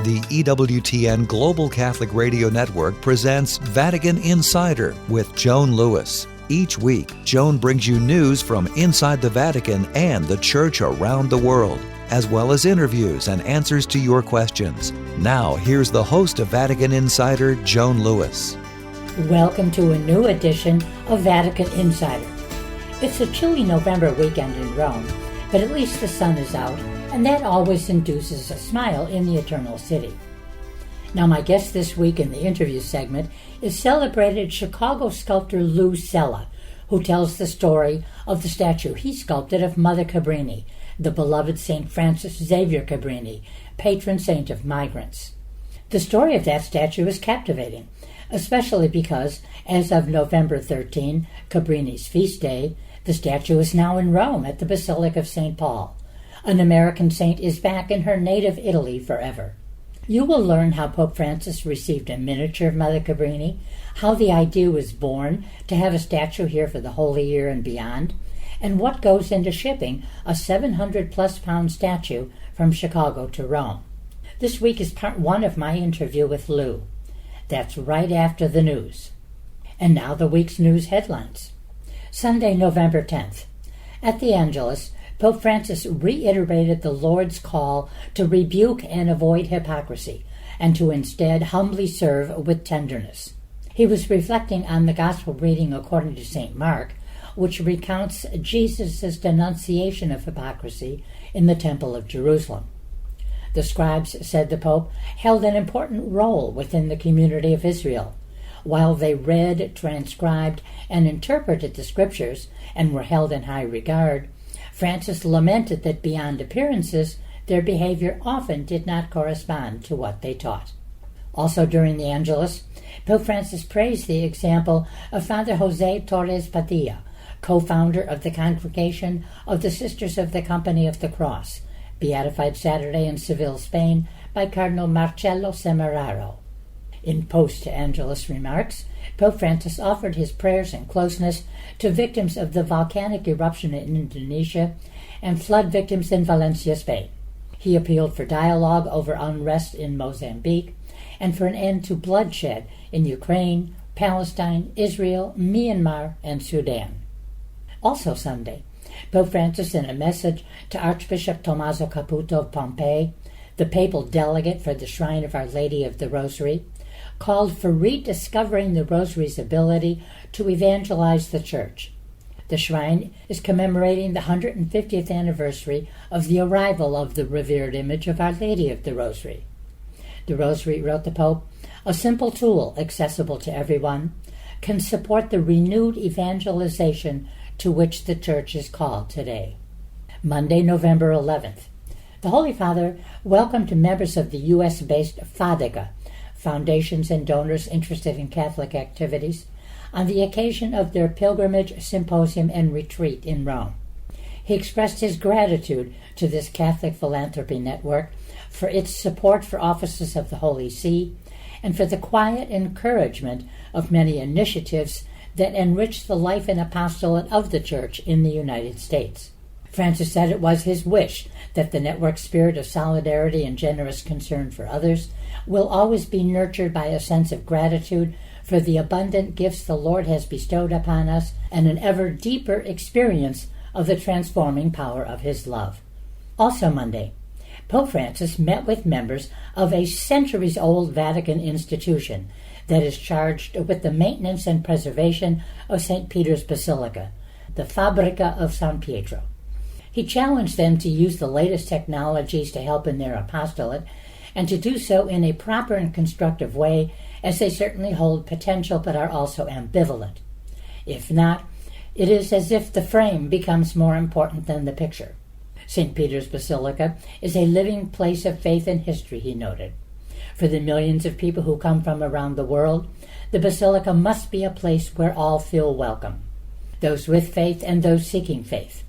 the EWTN Global Catholic Radio Network presents Vatican Insider with Joan Lewis. Each week, Joan brings you news from inside the Vatican and the Church around the world, as well as interviews and answers to your questions. Now, here's the host of Vatican Insider, Joan Lewis. Welcome to a new edition of Vatican Insider. It's a chilly November weekend in Rome, but at least the sun is out, and that always induces a smile in the Eternal City. Now, my guest this week in the interview segment is celebrated Chicago sculptor Lou Cella, who tells the story of the statue he sculpted of Mother Cabrini, the beloved St. Francis Xavier Cabrini, patron saint of migrants. The story of that statue is captivating, especially because, as of November 13, Cabrini's feast day, the statue is now in Rome at the Basilica of St. Paul. An American saint is back in her native Italy forever. You will learn how Pope Francis received a miniature of Mother Cabrini, how the idea was born to have a statue here for the Holy Year and beyond, and what goes into shipping a 700-plus pound statue from Chicago to Rome. This week is part one of my interview with Lou. That's right after the news. And now the week's news headlines. Sunday, November 10th. At the Angelus, Pope Francis reiterated the Lord's call to rebuke and avoid hypocrisy, and to instead humbly serve with tenderness. He was reflecting on the Gospel reading according to St. Mark, which recounts Jesus' denunciation of hypocrisy in the Temple of Jerusalem. The scribes, said the Pope, held an important role within the community of Israel. While they read, transcribed, and interpreted the Scriptures, and were held in high regard, Francis lamented that beyond appearances, their behavior often did not correspond to what they taught. Also during the Angelus, Pope Francis praised the example of Father Jose Torres Padilla, co-founder of the Congregation of the Sisters of the Company of the Cross, beatified Saturday in Seville, Spain, by Cardinal Marcello Semeraro. In post-Angelus remarks, Pope Francis offered his prayers and closeness to victims of the volcanic eruption in Indonesia and flood victims in Valencia, Spain. He appealed for dialogue over unrest in Mozambique and for an end to bloodshed in Ukraine, Palestine, Israel, Myanmar, and Sudan. Also Sunday, Pope Francis, in a message to Archbishop Tommaso Caputo of Pompeii, the papal delegate for the Shrine of Our Lady of the Rosary, called for rediscovering the Rosary's ability to evangelize the Church. The Shrine is commemorating the 150th anniversary of the arrival of the revered image of Our Lady of the Rosary. The Rosary, wrote the Pope, a simple tool accessible to everyone, can support the renewed evangelization to which the Church is called today. Monday, November 11th. The Holy Father welcomed members of the U.S.-based Vatican, foundations and donors interested in Catholic activities, on the occasion of their pilgrimage, symposium, and retreat in Rome. He expressed his gratitude to this Catholic philanthropy network for its support for offices of the Holy See and for the quiet encouragement of many initiatives that enrich the life and apostolate of the Church in the United States. Francis said it was his wish that the network's spirit of solidarity and generous concern for others will always be nurtured by a sense of gratitude for the abundant gifts the Lord has bestowed upon us and an ever deeper experience of the transforming power of His love. Also Monday, Pope Francis met with members of a centuries-old Vatican institution that is charged with the maintenance and preservation of St. Peter's Basilica, the Fabbrica of San Pietro. He challenged them to use the latest technologies to help in their apostolate, and to do so in a proper and constructive way, as they certainly hold potential but are also ambivalent. If not, it is as if the frame becomes more important than the picture. St. Peter's Basilica is a living place of faith and history, he noted. For the millions of people who come from around the world, the Basilica must be a place where all feel welcome, those with faith and those seeking faith.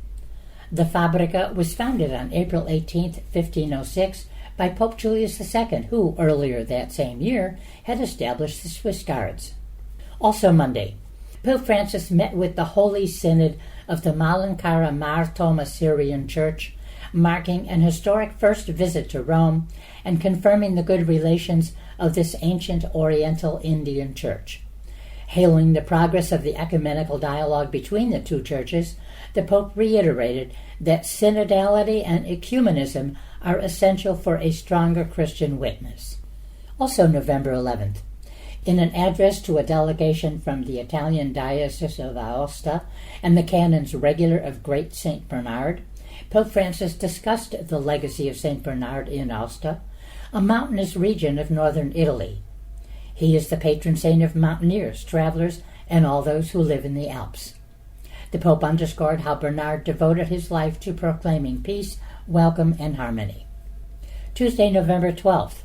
The Fabbrica was founded on April 18, 1506, by Pope Julius II, who, earlier that same year, had established the Swiss Guards. Also Monday, Pope Francis met with the Holy Synod of the Malankara Mar Thoma Syrian Church marking an historic first visit to Rome and confirming the good relations of this ancient Oriental Indian church. Hailing the progress of the ecumenical dialogue between the two churches, the Pope reiterated that synodality and ecumenism are essential for a stronger Christian witness. Also November 11th, in an address to a delegation from the Italian Diocese of Aosta and the Canons Regular of Great St. Bernard, Pope Francis discussed the legacy of St. Bernard in Aosta, a mountainous region of northern Italy. He is the patron saint of mountaineers, travelers, and all those who live in the Alps. The Pope underscored how Bernard devoted his life to proclaiming peace, welcome, and harmony. Tuesday, November 12th.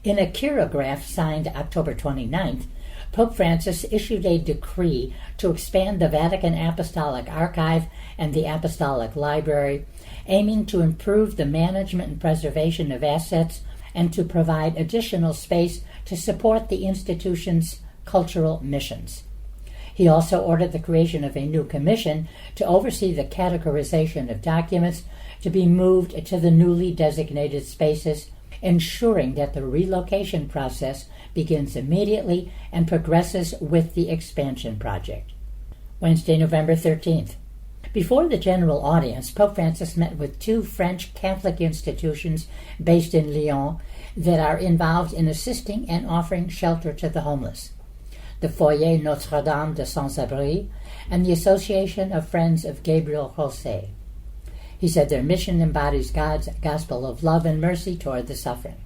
In a chirograph signed October 29th, Pope Francis issued a decree to expand the Vatican Apostolic Archive and the Apostolic Library, aiming to improve the management and preservation of assets and to provide additional space to support the institution's cultural missions. He also ordered the creation of a new commission to oversee the categorization of documents to be moved to the newly designated spaces, ensuring that the relocation process begins immediately and progresses with the expansion project. Wednesday, November 13th. Before the general audience, Pope Francis met with two French Catholic institutions based in Lyon that are involved in assisting and offering shelter to the homeless: the Foyer Notre-Dame de Sans-Abri and the Association of Friends of Gabriel José. He said their mission embodies God's gospel of love and mercy toward the suffering.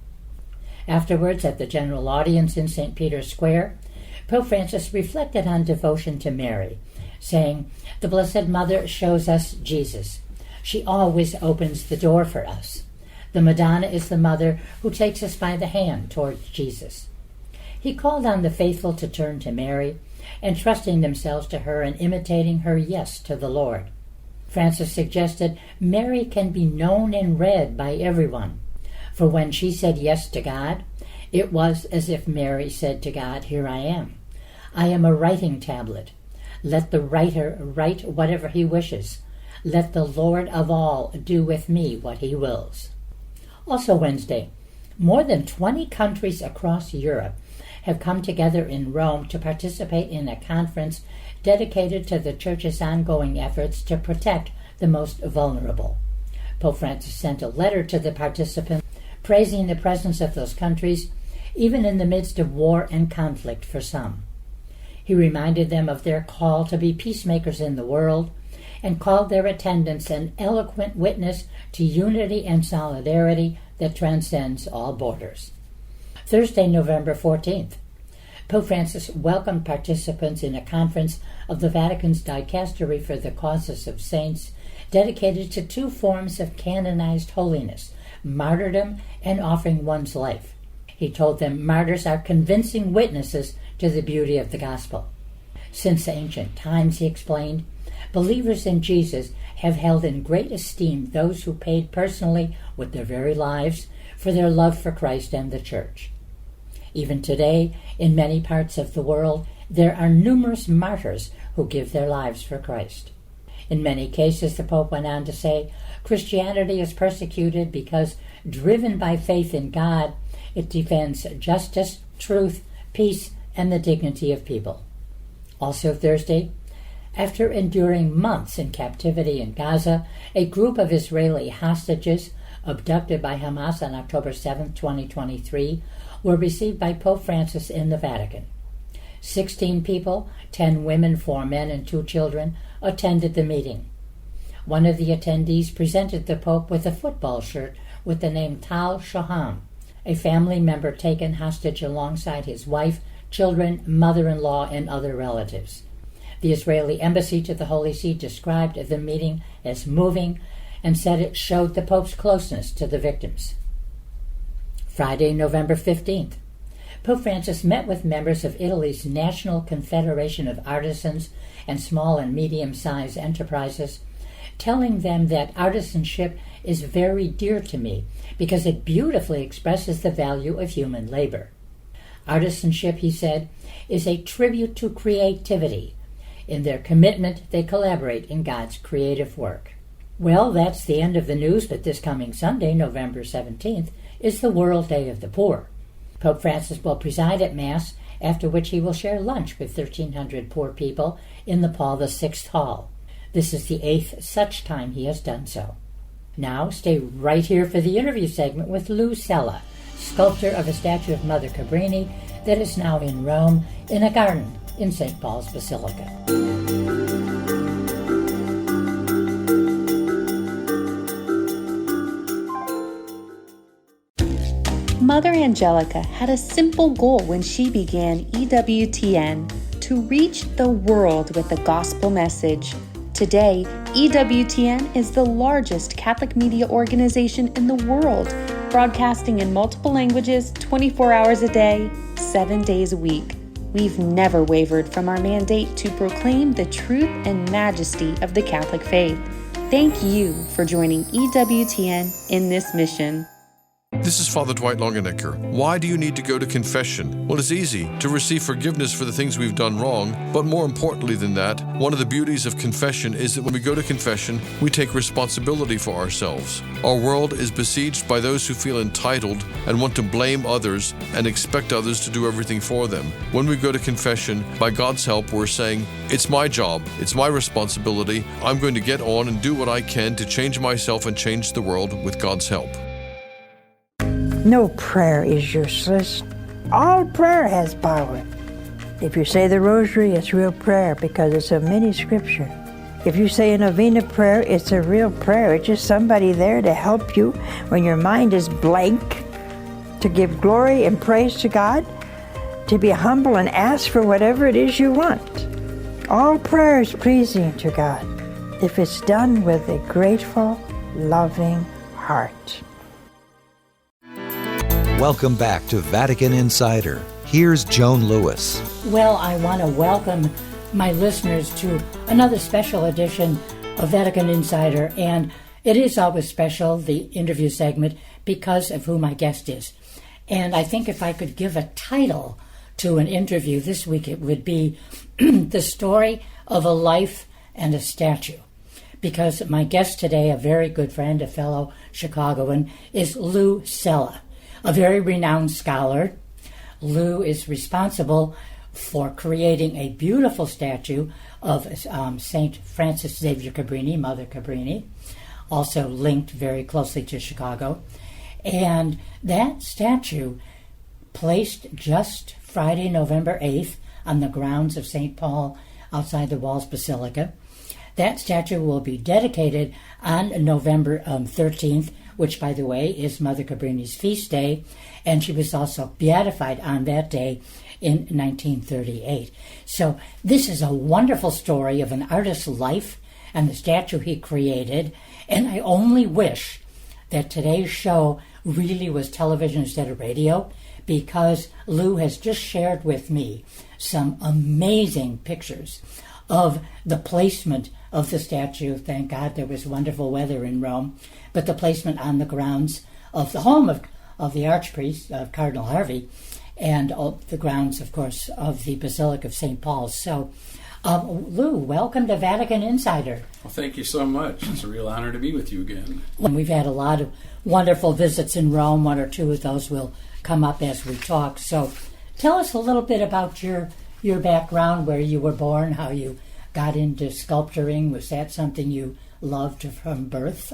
Afterwards, at the general audience in St. Peter's Square, Pope Francis reflected on devotion to Mary, saying, "The Blessed Mother shows us Jesus. She always opens the door for us. The Madonna is the mother who takes us by the hand towards Jesus." He called on the faithful to turn to Mary, entrusting themselves to her and imitating her yes to the Lord. Francis suggested Mary can be known and read by everyone, for when she said yes to God, it was as if Mary said to God, "Here I am. I am a writing tablet. Let the writer write whatever he wishes. Let the Lord of all do with me what he wills." Also Wednesday, more than 20 countries across Europe have come together in Rome to participate in a conference dedicated to the Church's ongoing efforts to protect the most vulnerable. Pope Francis sent a letter to the participants praising the presence of those countries, even in the midst of war and conflict for some. He reminded them of their call to be peacemakers in the world and called their attendance an eloquent witness to unity and solidarity that transcends all borders. Thursday, November 14th. Pope Francis welcomed participants in a conference of the Vatican's Dicastery for the Causes of Saints, dedicated to two forms of canonized holiness, martyrdom and offering one's life. He told them martyrs are convincing witnesses to the beauty of the gospel. Since ancient times, he explained, believers in Jesus have held in great esteem those who paid personally with their very lives for their love for Christ and the Church. Even today, in many parts of the world, there are numerous martyrs who give their lives for Christ. In many cases, the Pope went on to say, Christianity is persecuted because, driven by faith in God, it defends justice, truth, peace, and the dignity of people. Also Thursday, after enduring months in captivity in Gaza, a group of Israeli hostages abducted by Hamas on October 7, 2023, were received by Pope Francis in the Vatican. 16 people, 10 women, 4 men, and 2 children, attended the meeting. One of the attendees presented the Pope with a football shirt with the name Tal Shoham, a family member taken hostage alongside his wife, children, mother-in-law, and other relatives. The Israeli embassy to the Holy See described the meeting as moving and said it showed the Pope's closeness to the victims. Friday, November 15th. Pope Francis met with members of Italy's National Confederation of Artisans and Small and Medium-Sized Enterprises, telling them that artisanship is very dear to me because it beautifully expresses the value of human labor. Artisanship, he said, is a tribute to creativity. In their commitment, they collaborate in God's creative work. Well, that's the end of the news, but this coming Sunday, November 17th, is the World Day of the Poor. Pope Francis will preside at Mass, after which he will share lunch with 1,300 poor people in the Paul VI Hall. This is the 8th such time he has done so. Now, stay right here for the interview segment with Lou Cella, sculptor of a statue of Mother Cabrini that is now in Rome in a garden in St. Paul's Basilica. Mother Angelica had a simple goal when she began EWTN: to reach the world with the gospel message. Today, EWTN is the largest Catholic media organization in the world, broadcasting in multiple languages 24 hours a day, 7 days a week. We've never wavered from our mandate to proclaim the truth and majesty of the Catholic faith. Thank you for joining EWTN in this mission. This is Father Dwight Longenecker. Why do you need to go to confession? Well, it's easy to receive forgiveness for the things we've done wrong, but more importantly than that, one of the beauties of confession is that when we go to confession, we take responsibility for ourselves. Our world is besieged by those who feel entitled and want to blame others and expect others to do everything for them. When we go to confession, by God's help, we're saying, it's my job, it's my responsibility, I'm going to get on and do what I can to change myself and change the world with God's help. No prayer is useless. All prayer has power. If you say the rosary, it's real prayer because it's a mini scripture. If you say a novena prayer, it's a real prayer. It's just somebody there to help you when your mind is blank, to give glory and praise to God, to be humble and ask for whatever it is you want. All prayer is pleasing to God if it's done with a grateful, loving heart. Welcome back to Vatican Insider. Here's Joan Lewis. Well, I want to welcome my listeners to another special edition of Vatican Insider, and it is always special, the interview segment, because of who my guest is. And I think if I could give a title to an interview this week, it would be The Story of a Life and a Statue. Because my guest today, a very good friend, a fellow Chicagoan, is Lou Cella, a very renowned scholar. Lou is responsible for creating a beautiful statue of St. Francis Xavier Cabrini, Mother Cabrini, also linked very closely to Chicago. And that statue, placed just Friday, November 8th, on the grounds of St. Paul outside the Walls Basilica. That statue will be dedicated on November 13th, which, by the way, is Mother Cabrini's feast day, and she was also beatified on that day in 1938. So this is a wonderful story of an artist's life and the statue he created, and I only wish that today's show really was television instead of radio, because Lou has just shared with me some amazing pictures of the placement of the statue. Thank God there was wonderful weather in Rome, but the placement on the grounds of the home of the Archpriest, of Cardinal Harvey, and the grounds, of course, of the Basilica of St. Paul's. So, Lou, welcome to Vatican Insider. Well, thank you so much. It's a real honor to be with you again. We've had a lot of wonderful visits in Rome. One or two of those will come up as we talk. So tell us a little bit about your background, where you were born, how you got into sculpturing. Was that something you loved from birth?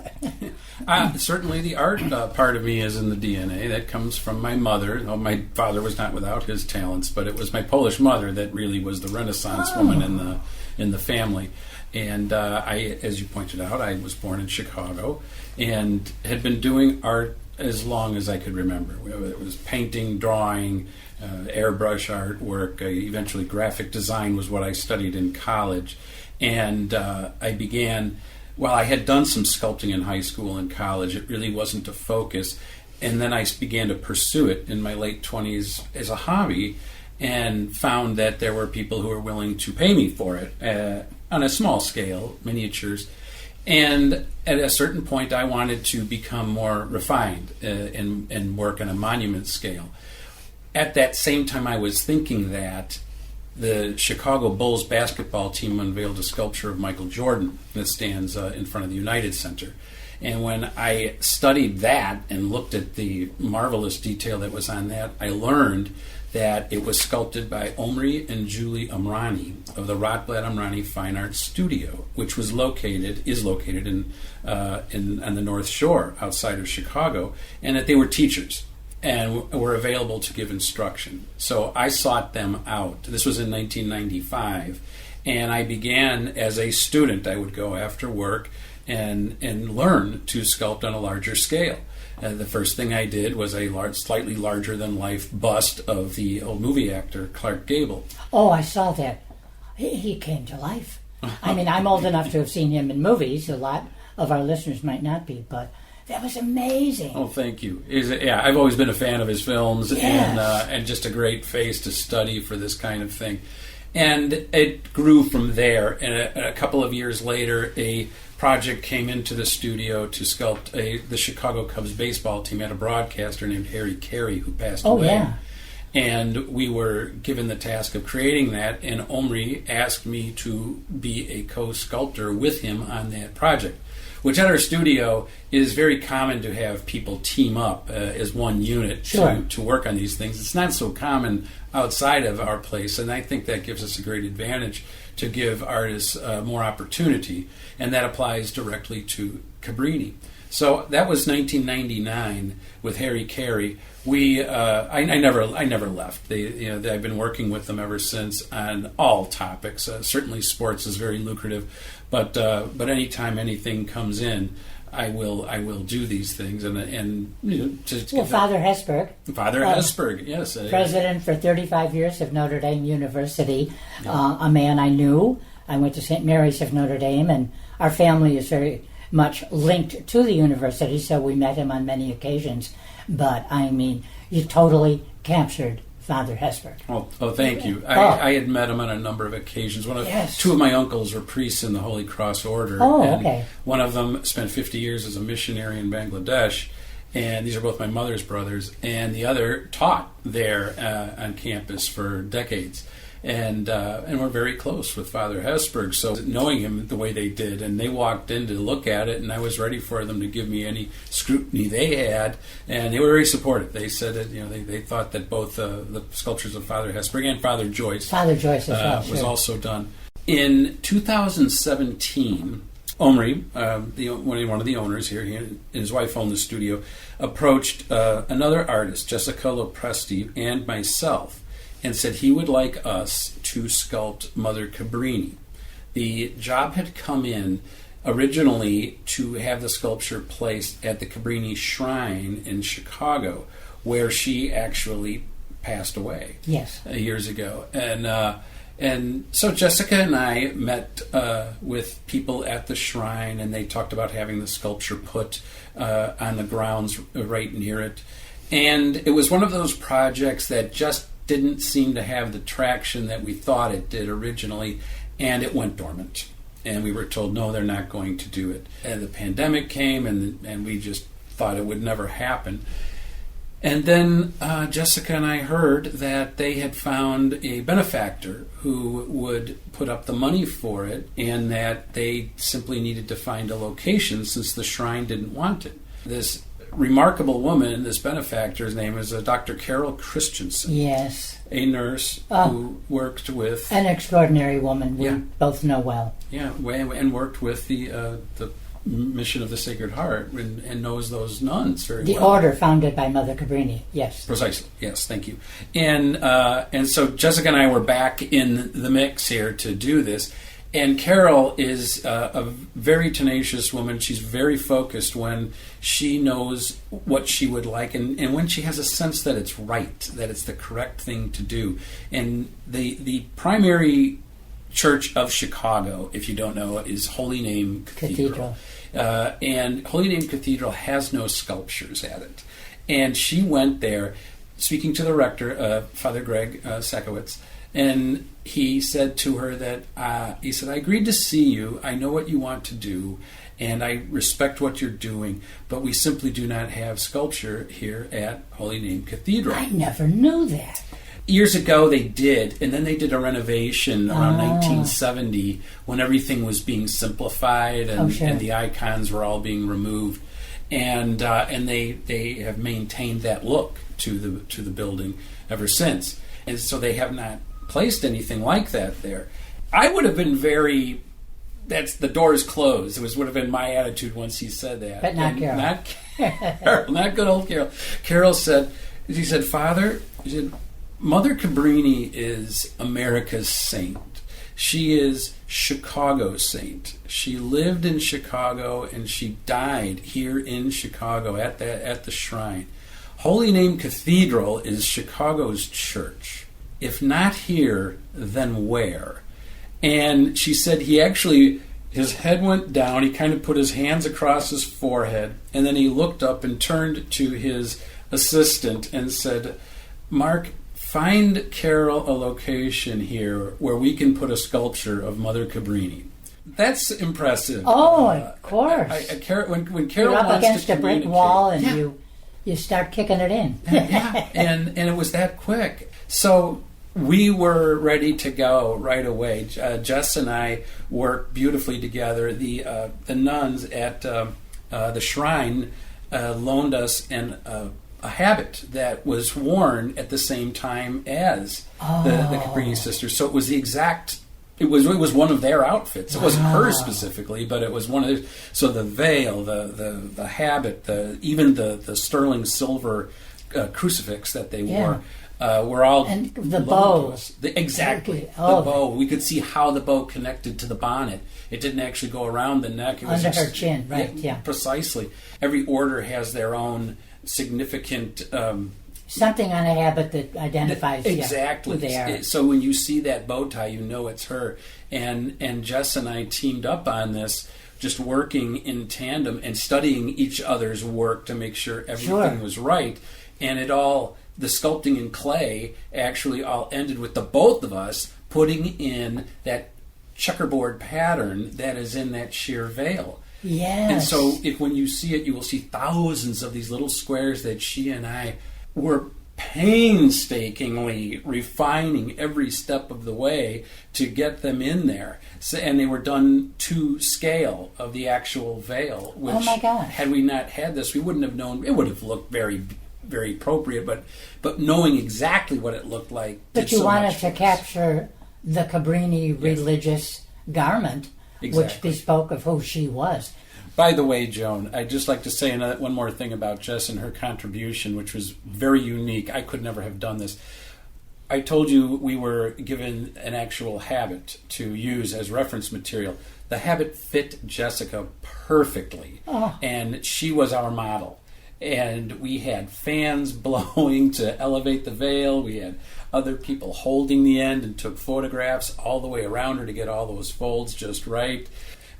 Certainly the art part of me is in the DNA. That comes from my mother. Though my father was not without his talents, but it was my Polish mother that really was the Renaissance woman in the family. And I, as you pointed out, I was born in Chicago and had been doing art as long as I could remember. It was painting, drawing, airbrush artwork. Eventually graphic design was what I studied in college. And I began, while I had done some sculpting in high school and college, it really wasn't a focus. And then I began to pursue it in my late 20s as a hobby, and found that there were people who were willing to pay me for it on a small scale, miniatures. And at a certain point, I wanted to become more refined and work on a monument scale. At that same time I was thinking that, the Chicago Bulls basketball team unveiled a sculpture of Michael Jordan that stands in front of the United Center. And when I studied that and looked at the marvelous detail that was on that, I learned that it was sculpted by Omri and Julie Amrani of the Rotblat Amrani Fine Arts Studio, which is located on the North Shore outside of Chicago, and that they were teachers and were available to give instruction. So I sought them out. This was in 1995, and I began as a student. I would go after work and learn to sculpt on a larger scale. The first thing I did was a slightly larger than life bust of the old movie actor Clark Gable. Oh, I saw that. He came to life. I mean, I'm old enough to have seen him in movies. A lot of our listeners might not be, but that was amazing. Oh, thank you. I've always been a fan of his films, yes. and just a great face to study for this kind of thing. And it grew from there. And a couple of years later, a project came into the studio to sculpt the Chicago Cubs baseball team. Had a broadcaster named Harry Carey who passed away. Yeah. And we were given the task of creating that, and Omri asked me to be a co-sculptor with him on that project, which at our studio is very common to have people team up as one unit to work on these things. It's not so common outside of our place, and I think that gives us a great advantage to give artists more opportunity, and that applies directly to Cabrini. So that was 1999 with Harry Carey. I never left. I've been working with them ever since on all topics. Certainly, sports is very lucrative, but anytime anything comes in, I will do these things. Father Hesburgh. Father Hesburgh, yes, president for 35 years of Notre Dame University, a man I knew. I went to St. Mary's of Notre Dame, and our family is very much linked to the university, so we met him on many occasions. But, I mean, you totally captured Father Hesburgh. Oh, thank you. I had met him on a number of occasions. Two of my uncles were priests in the Holy Cross Order. Okay. One of them spent 50 years as a missionary in Bangladesh, and these are both my mother's brothers, and the other taught there on campus for decades. And we're very close with Father Hesburgh, so knowing him the way they did, and they walked in to look at it, and I was ready for them to give me any scrutiny they had, and they were very supportive. They said that they thought that both the sculptures of Father Hesburgh and Father Joyce as well, was also done. In 2017, Omri, one of the owners here, he and his wife own the studio, approached another artist, Jessica Lopresti, and myself, and said he would like us to sculpt Mother Cabrini. The job had come in originally to have the sculpture placed at the Cabrini Shrine in Chicago, where she actually passed away years ago. And so Jessica and I met with people at the shrine, and they talked about having the sculpture put on the grounds right near it. And it was one of those projects that just didn't seem to have the traction that we thought it did originally, and it went dormant. And we were told, no, they're not going to do it. And the pandemic came, and we just thought it would never happen. And then Jessica and I heard that they had found a benefactor who would put up the money for it, and that they simply needed to find a location since the shrine didn't want it. This remarkable woman, this benefactor's name is Dr. Carol Christensen. Yes. A nurse who worked with... An extraordinary woman we both know well. Yeah, and worked with the Mission of the Sacred Heart and knows those nuns very well. The order founded by Mother Cabrini, yes. Precisely, yes, thank you. And so Jessica and I were back in the mix here to do this. And Carol is a very tenacious woman. She's very focused when she knows what she would like, and when she has a sense that it's right, that it's the correct thing to do. And the primary church of Chicago, if you don't know, is Holy Name Cathedral. And Holy Name Cathedral has no sculptures at it. And she went there, speaking to the rector, Father Greg Sakowitz, and he said to her that, he said, I agreed to see you, I know what you want to do, and I respect what you're doing, but we simply do not have sculpture here at Holy Name Cathedral. I never knew that. Years ago they did, and then they did a renovation around 1970 when everything was being simplified and the icons were all being removed, and they have maintained that look to the building ever since, and so they have not placed anything like that there. I would have been the door is closed. Would have been my attitude once he said that. But not Carol. Not Carol. Not good old Carol. Carol said, Father, Mother Cabrini is America's saint. She is Chicago's saint. She lived in Chicago and she died here in Chicago at the shrine. Holy Name Cathedral is Chicago's church. If not here, then where? And she said his head went down, he kind of put his hands across his forehead, and then he looked up and turned to his assistant and said, Mark, find Carol a location here where we can put a sculpture of Mother Cabrini. That's impressive. Oh, of course. When Carol You're up wants against to a brick wall and you start kicking it in. and it was that quick. So we were ready to go right away. Jess and I worked beautifully together. The nuns at the shrine loaned us a habit that was worn at the same time as the Cabrini sisters. So it was the exact. It was one of their outfits. It wasn't hers specifically, but it was one of their. So the veil, the habit, even the sterling silver crucifix that they wore. We're all and the bow. The bow. We could see how the bow connected to the bonnet. It didn't actually go around the neck. It was under her chin, right? Yeah, precisely. Every order has their own significant something on a habit that identifies exactly who they are. So when you see that bow tie, you know it's her. And Jess and I teamed up on this, just working in tandem and studying each other's work to make sure everything was right. And the sculpting in clay actually all ended with the both of us putting in that checkerboard pattern that is in that sheer veil. Yes. And so when you see it, you will see thousands of these little squares that she and I were painstakingly refining every step of the way to get them in there. So, and they were done to scale of the actual veil, which, oh my gosh, had we not had this, we wouldn't have known. It would have looked very, very appropriate, but knowing exactly what it looked like. But you wanted to capture the Cabrini religious garment, which bespoke of who she was. By the way, Joan, I'd just like to say one more thing about Jess and her contribution, which was very unique. I could never have done this. I told you we were given an actual habit to use as reference material. The habit fit Jessica perfectly, and she was our model. And we had fans blowing to elevate the veil. We had other people holding the end and took photographs all the way around her to get all those folds just right.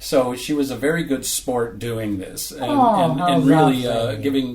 So she was a very good sport doing this, and really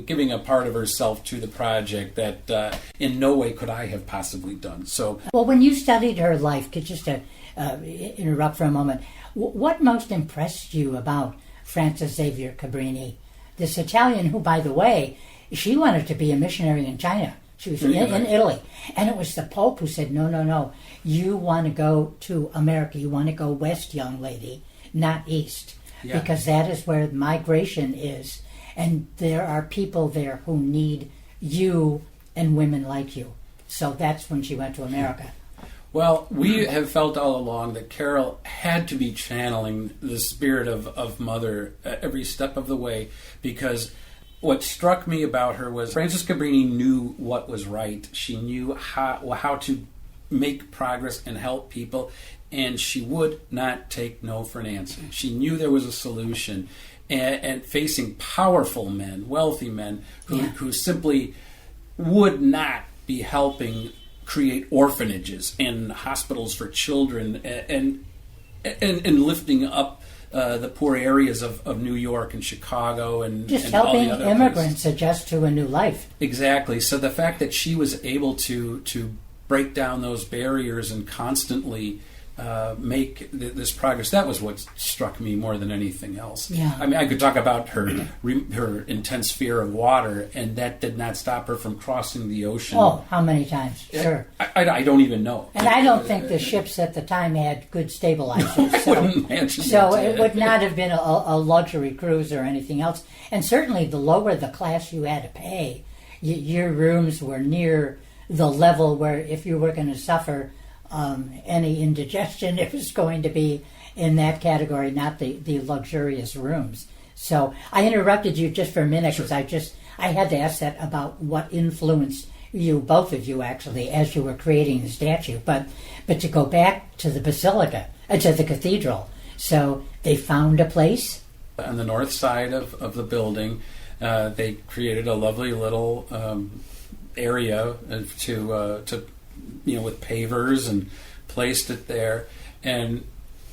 giving a part of herself to the project that in no way could I have possibly done. So, well, when you studied her life, just to interrupt for a moment, what most impressed you about Frances Xavier Cabrini, this Italian who, by the way, she wanted to be a missionary in China. She was in Italy, and it was the Pope who said, "No, you want to go to America. You want to go west, young lady, not east, because that is where migration is, and there are people there who need you and women like you." So that's when she went to America. Well, we have felt all along that Carol had to be channeling the spirit of Mother every step of the way, because what struck me about her was Frances Cabrini knew what was right. She knew how to make progress and help people, and she would not take no for an answer. She knew there was a solution, and facing powerful men, wealthy men, who simply would not be helping create orphanages and hospitals for children, and lifting up the poor areas of New York and Chicago and just and helping all the other immigrants places. adjust to a new life. Exactly. So the fact that she was able to break down those barriers and constantly make this progress. That was what struck me more than anything else. Yeah. I mean, I could talk about her intense fear of water, and that did not stop her from crossing the ocean. Oh, how many times? Sure. I don't even know. And I don't think the ships at the time had good stabilizers. I wouldn't imagine So that. it would not have been a luxury cruise or anything else. And certainly the lower the class you had to pay, your rooms were near the level where if you were going to suffer any indigestion, it was going to be in that category, not the luxurious rooms. So I interrupted you just for a minute because I had to ask that about what influenced you, both of you actually, as you were creating the statue. But to go back to the basilica, to the cathedral, so they found a place on the north side of the building. They created a lovely little area to with pavers, and placed it there, and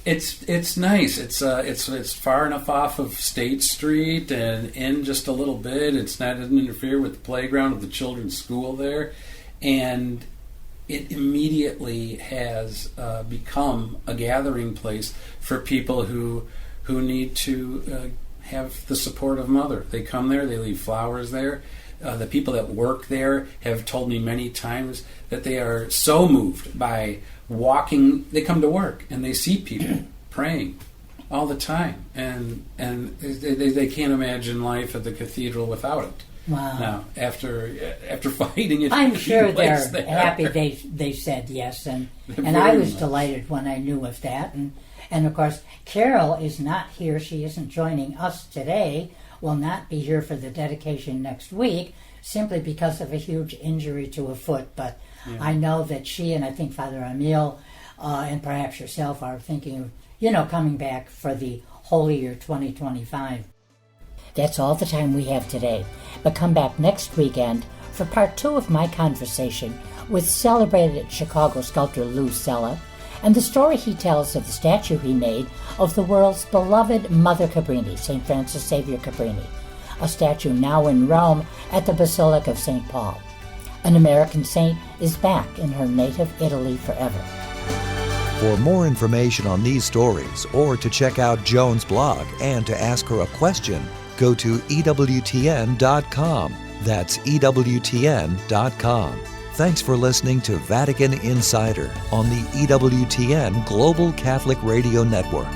it's nice. It's far enough off of State Street and in just a little bit. It doesn't interfere with the playground of the children's school there, and it immediately has become a gathering place for people who need to have the support of Mother. They come there, they leave flowers there. The people that work there have told me many times that they are so moved by walking. They come to work and they see people praying all the time, and they can't imagine life at the cathedral without it. Wow. Now, after fighting it, I'm sure they're there. happy they said yes, and I was delighted when I knew of that. And of course, Carol is not here. She isn't joining us today. Will not be here for the dedication next week, simply because of a huge injury to a foot. But yeah. I know that she and I think Father Emil and perhaps yourself are thinking of, coming back for the Holy Year 2025. That's all the time we have today. But come back next weekend for part 2 of my conversation with celebrated Chicago sculptor Lou Cella, and the story he tells of the statue he made of the world's beloved Mother Cabrini, St. Francis Xavier Cabrini, a statue now in Rome at the Basilica of St. Paul. An American saint is back in her native Italy forever. For more information on these stories, or to check out Joan's blog and to ask her a question, go to EWTN.com. That's EWTN.com. Thanks for listening to Vatican Insider on the EWTN Global Catholic Radio Network.